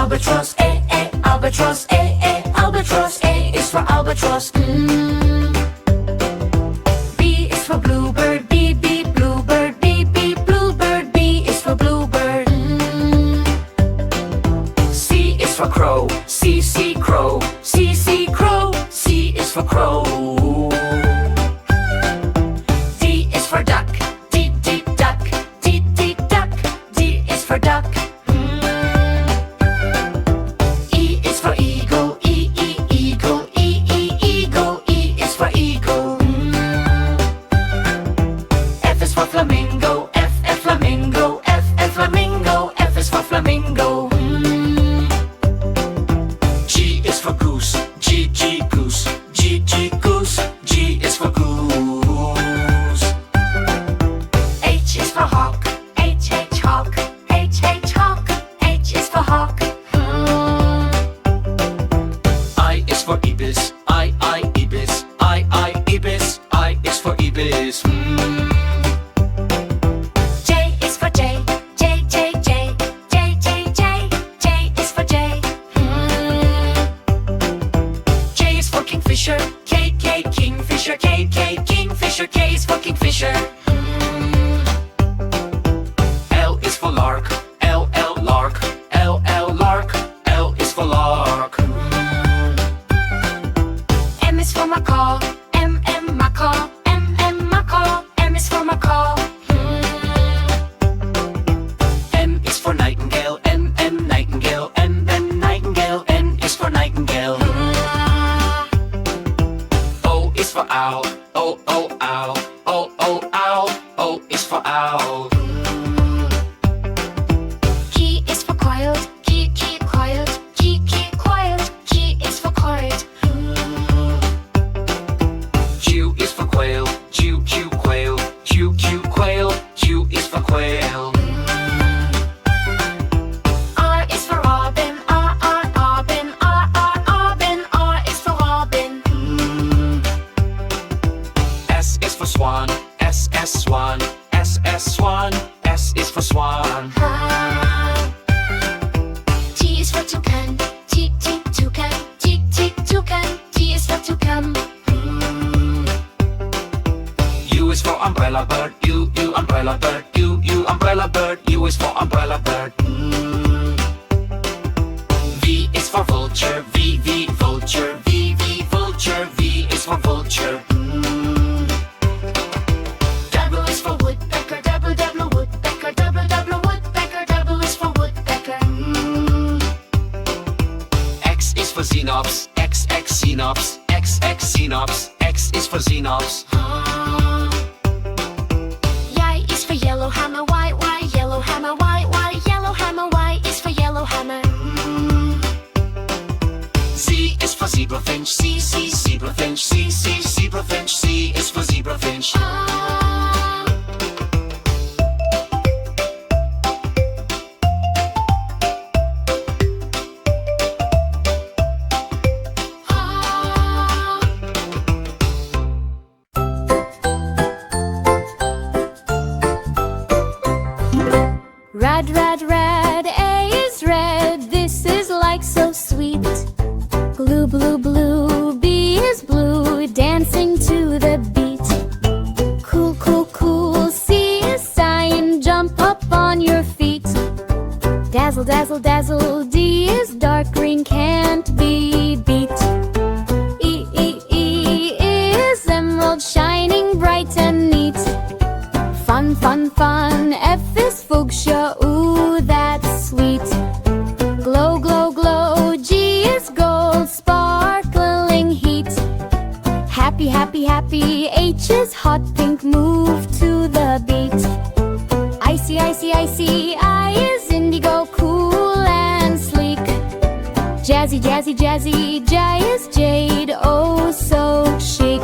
albatross, A, albatross, A, albatross. A is for albatross. B is for bluebird, B, bluebird, B, bluebird. B is for bluebird. C is for crow, C, crow, C, crow. C is for crow. D is for duck, D, duck, D, duck. D is for duck. E is for eagle, E, eagle, E, eagle. E is for eagle. F is for flamingo, F, flamingo, F, flamingo. F is for flamingo. G is for goose, G, goose, G, goose. G is for goose. H is for hawk, H, hawk, H, hawk. H is for hawk. I is for ibis, I, ibis, I, ibis. I is for ibis. J is for J, J, J, J, J, J, J. J is for J. K is for kingfisher, K, kingfisher, K, kingfisher. K is for kingfisher. L is for lark, L, lark, L, lark. L is for lark. M is for macaw, M, macaw, M, macaw. M is for macaw. N is for nightingale, N, nightingale, N, nightingale. N is for nightingale. O is for owl, O, owl, O, owl. O is for owl. Q is for quiet, Q, quiet, Q, quiet. Q is for quiet. Q is for quail, Q, quail, Q, quail. Q is for quail. R is for robin, R, robin, R, robin. R is for robin. S is for swan, S, swan, S, swan. S is for swan. T is for toucan, T, toucan, T, toucan. T is for toucan. U is for umbrella bird, U, umbrella bird, U, umbrella bird. U is for umbrella bird. V is for vulture, V, vulture, V, vulture. V is for vulture. W is for woodpecker, W, woodpecker, W, woodpecker. W is for woodpecker. X is for xenops, X, xenops, X, xenops. X is for xenops. Y is for yellow hammer, Y, yellow hammer, Y, yellow hammer. Y is for yellow hammer. Z is for zebrafinch, C, zebrafinch, C, zebrafinch. C is for zebrafinch. Red, red, red, A is red. This is like so sweet. Blue, blue, blue, B is blue, dancing to the beat. Cool, cool, cool, C is cyan, jump up on your feet. Dazzle, dazzle, dazzle, D is dark green, can't be beat. E, is emerald, shining bright and neat. Fun, fun, fun, F is fuchsia, ooh, that's sweet. Glow, glow, glow, G is gold, sparkling heat. Happy, happy, happy, H is hot pink, move to the beat. Icy, icy, icy, I is indigo, cool and sleek. Jazzy, jazzy, jazzy, J is jade, oh so chic.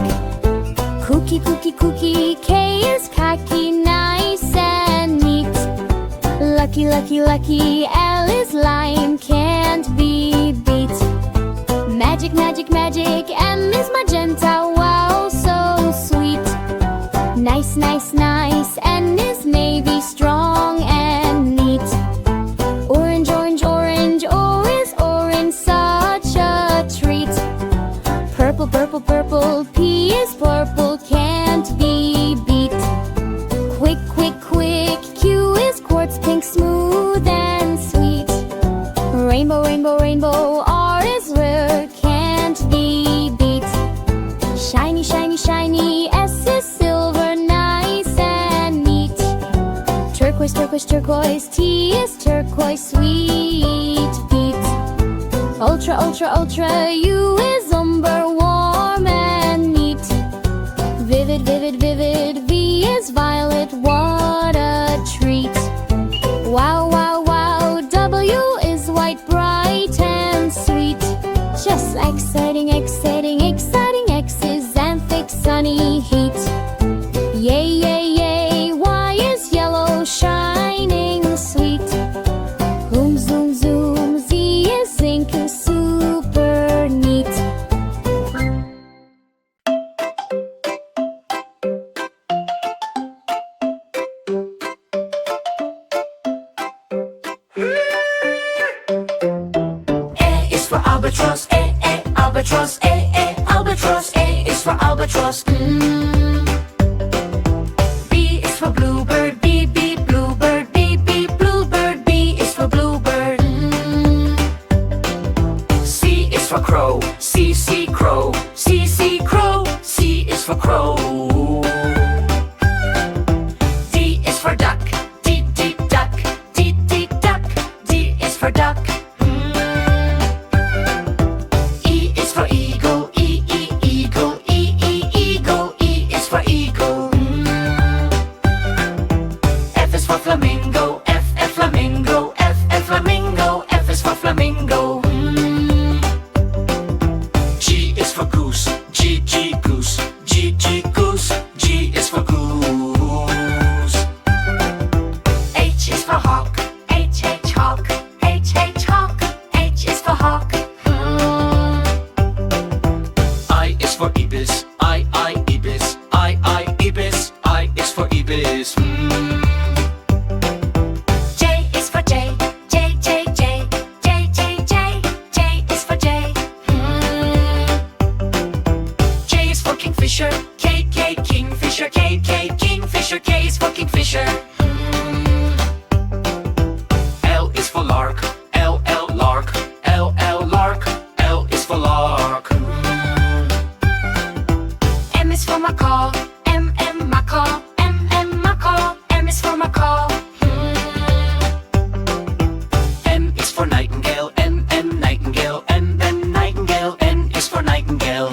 Kooky, kooky, kooky, K is khaki, nice and neat. Lucky, lucky, lucky, L is lime, can't be beat. Magic, magic, magic, M is magenta, wow, so sweet. Nice, nice, nice, N is navy, strong and neat. Orange, orange, orange, O is purple, purple, purple. P is purple, can't be beat. Quick, quick, quick. Q is quartz, pink, smooth and sweet. Rainbow, rainbow, rainbow. R is rare, can't be beat. Shiny, shiny, shiny. S is silver, nice and neat. Turquoise, turquoise, turquoise. T is turquoise, sweet beat. Ultra, ultra, ultra. U is umber, warm and neat. Vivid, vivid, vivid. V is violet, what a treat. Wow, wow, wow. W is white, bright and sweet. Just exciting, exciting, exciting. X is xanthic, sunny heat. Yay, yay, yay. Y is yellow, shining sweet. Zoom, zoom, zoom. Z is zinc, super neat. A is for albatross, albatross, albatross. A is for albatross. B is for bluebird, bluebird, bluebird. B is for bluebird. C is for crow, crow, crow. C is for crow. D is for duck, duck, duck. D is for duck. E is for eagle, eagle, eagle. E is for eagle. F is for flamingo, flamingo, flamingo. F is for flamingo. G is for goose, goose, goose. G is for goose. H is for hawk, hawk, hawk. H is for hawk. I is for ibis, ibis, ibis. I is for ibis. J is for J, J. J is for J. K is for kingfisher, kingfisher, kingfisher. K is for kingfisher. L is for lark, lark, lark. L is for lark. M is for macaw, macaw, macaw. M is for macaw. N is for nightingale, nightingale, nightingale. N is for nightingale.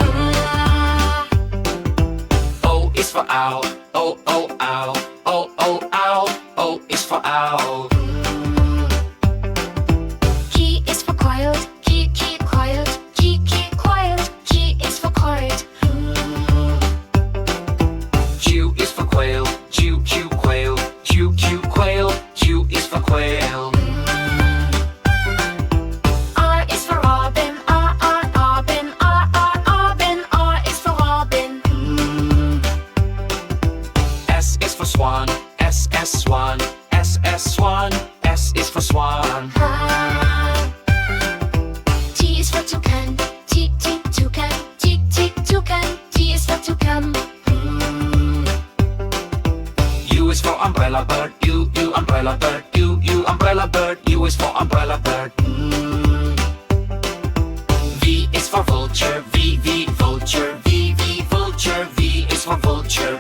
O is for owl, owl, owl. O is for owl. Q is for quiet, quiet. Q is for quiet. Q is for quail, quail. Quail. Q is for quail. R is for robin, robin. R is for robin. S is for swan, swan, swan. S is for swan. T is for toucan, toucan, toucan. T is for toucan. U is for umbrella bird, umbrella bird, umbrella bird. U is for umbrella bird. V is for vulture, vulture, vulture. V is for vulture.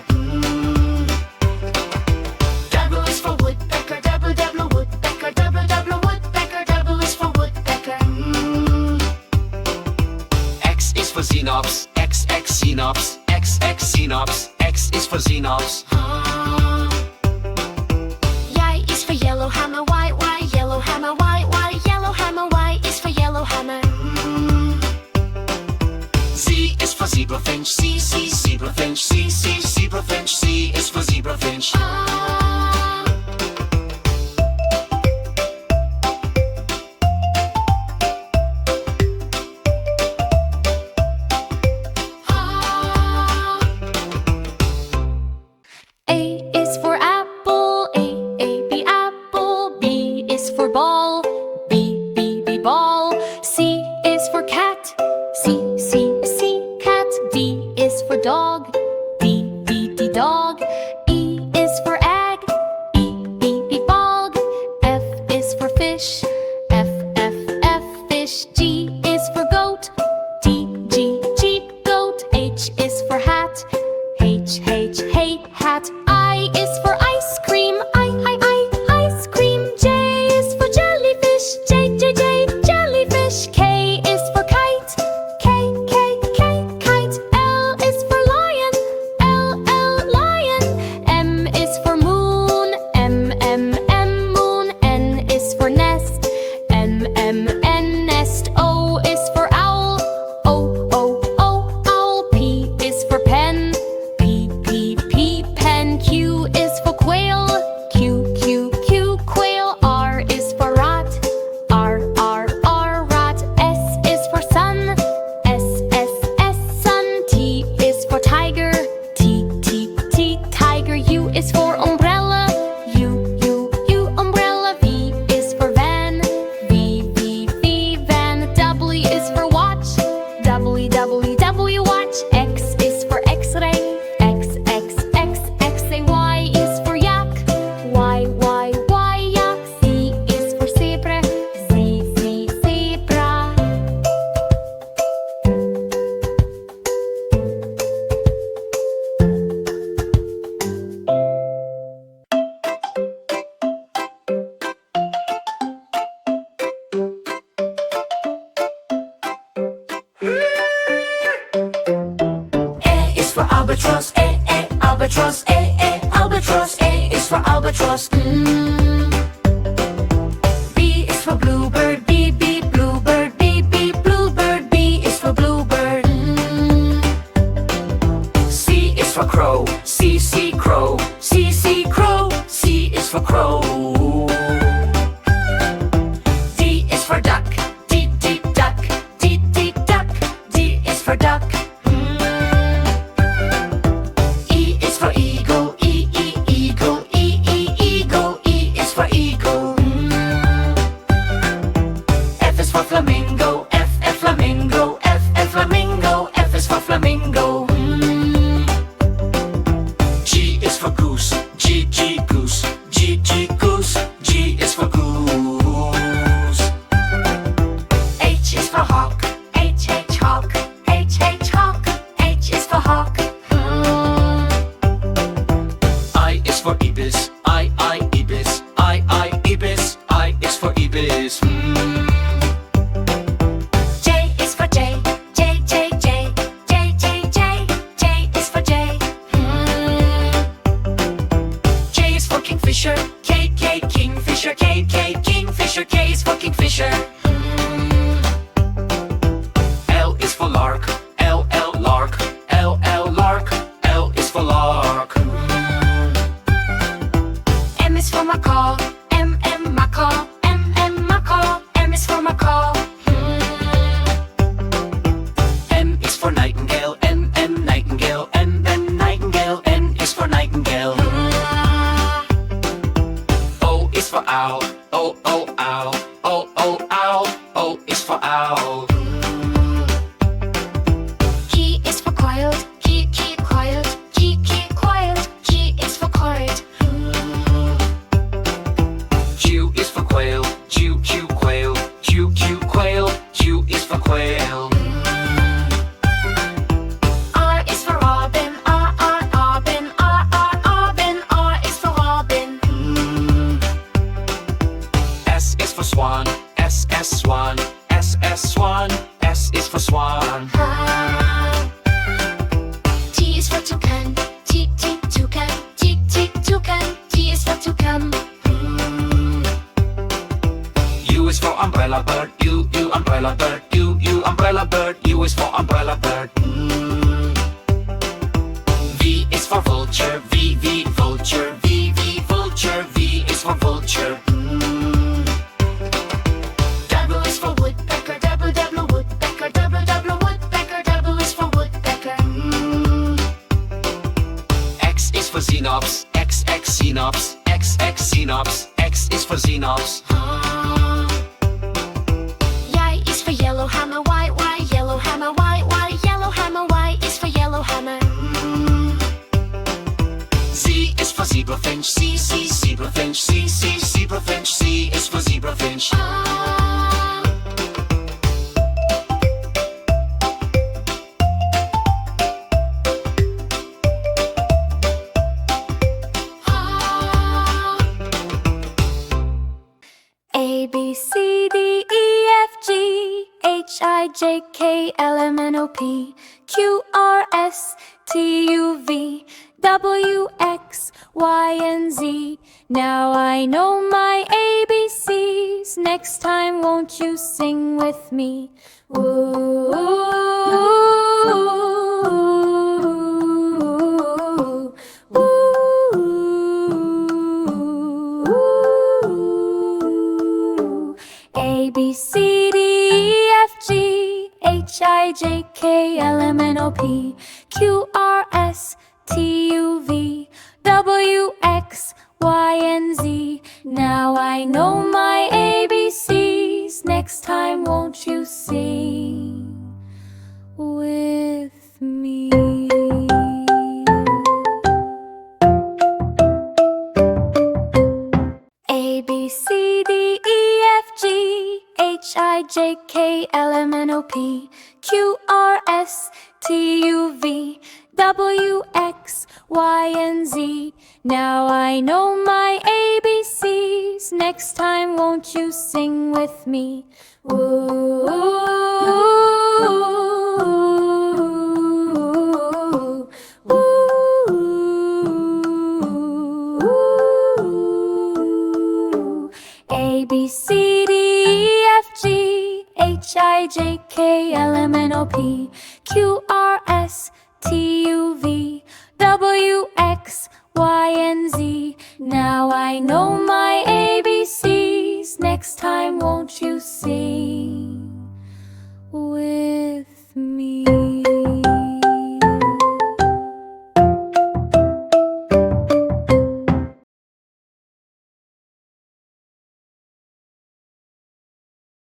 W is for woodpecker, woodpecker, woodpecker. W is for woodpecker. X is for xenops, xenops, xenops. X is for xenops. Y is for yellow hammer, Y, yellow hammer, Y, yellow hammer. Y is for yellow hammer. Z is for zebrafinch, zebrafinch, zebrafinch. Z is for zebrafinch. A is for apple, A, B, apple. B is for ball, B, ball. C is for cat, C, cat. dog, D, D, D, dog. E is for egg, B, B, B, bog. F is for fish, F, F, F, fish. G is for goat, G, G, Jeep, goat. H is for hat, H, H, hate, hat. I is for ice cream, I, ice cream. J is for jellyfish, J, J, J, jellyfish. K is for kite, K, K, K, kite. L is for lion, L, L, lion. M is for moon, M, M, M, moon. N is for nest, N, M, N, nest. O is for owl, O, O, O, owl. P is for pen, P, P, P, pen. Q is for quail, Q, Q, Q, quail. R is for rat, R, R, R, rat. S is for sun, S, S, S, sun. T is for tiger, T, T, T, tiger. U is for umbrella, U, U, U, umbrella. V is for van, V, V, V, van. W is for watch, W, W, W, watch. X is for x-ray, X, X, X, X-ray. Y is for yak, Y, Y, Y, yak. Z is for zebra, Z, Z, zebra. A is for albatross, A, albatross, A, albatross. A is for albatross. B is for bluebird, B, B, bluebird, B, B, bluebird. B is for bluebird. C is for crow, C, C, crow, C, C, crow. C is for crow. D is for duck, D, D, duck, D, D, duck. D is for duck. E is for eagle, E, E, eagle, E, E, eagle. E is for eagle. F is for flamingo, F, F, flamingo, F, F, flamingo. F is for flamingo. G is for goose, G, G, goose, G, G, goose. G is for goose. H is for hawk, H, H, hawk, H, H, hawk. H is for hawk. I is for ibis, I, ibis, I, ibis. I is for ibis. J is for J, J, J, J, J, J, J. J is for J. K is for kingfisher, K, K, kingfisher, K, K, kingfisher. K is for kingfisher. L is for lark, L, L, lark, L, L, lark. L is for lark. M is for macaw, M, M, macaw, M, M, macaw. M is for macaw. N is for nightingale, N, N, nightingale, N, N, nightingale. N is for nightingale. O is for owl, O, O, owl, O, O, owl. O is for owl. Q is for quiet, Q, Q, quiet, Q, Q, quiet. Q is for quiet. Q is for quail, Q, Q, quail, Q, Q, quail. Q is for quail. R is for robin, R, R, robin, R, R, robin. R is for robin. S is for swan, S, S, swan, S, S, swan. S is for swan. T is for toucan, T, T, toucan, T, T, toucan. T is for toucan. U is for umbrella bird, U, U, umbrella bird, U, U, umbrella bird. U is for umbrella bird. V is for vulture, V, V, vulture, V, V, vulture. V is for vulture. W is for woodpecker, W, W, woodpecker, W, W, woodpecker. W is for woodpecker. X is for xenops, X, X, xenops, X, X, xenops. X is for xenops. Y is for yellow hammer, Y, Y, yellow hammer, Y, Y, yellow hammer. Y is for yellow hammer. for zebrafinch. C, zebrafinch. C, zebrafinch. C is for zebrafinch. A, B, C, D, E, F, G, H, I, J, K, L, M, N, O, P, Q, R, S, T, U, V, W, X, Y, and Z. Now I know my ABCs. Next time won't you sing with me? Ooh, A, B, C, D, E, F, G, H, I, J, K, L, M, N, O, P, Q, R, S, T, U, V, W, X, Y, and Z. Now I know my ABCs. Next time won't you sing with me? A, B, C, D, E, F, G, H, I, J, K, L, M, N, O, P, Q, R, S, T, U, V, W, X, Y, and Z. Now I know my ABCs. Next time won't you sing with me? Ooh, A, B, C, D, E, F, G, H, I, J, K, L, M, N, O, P, Q, R, S, T, U, V, W, X, Y, and Z. Now I know my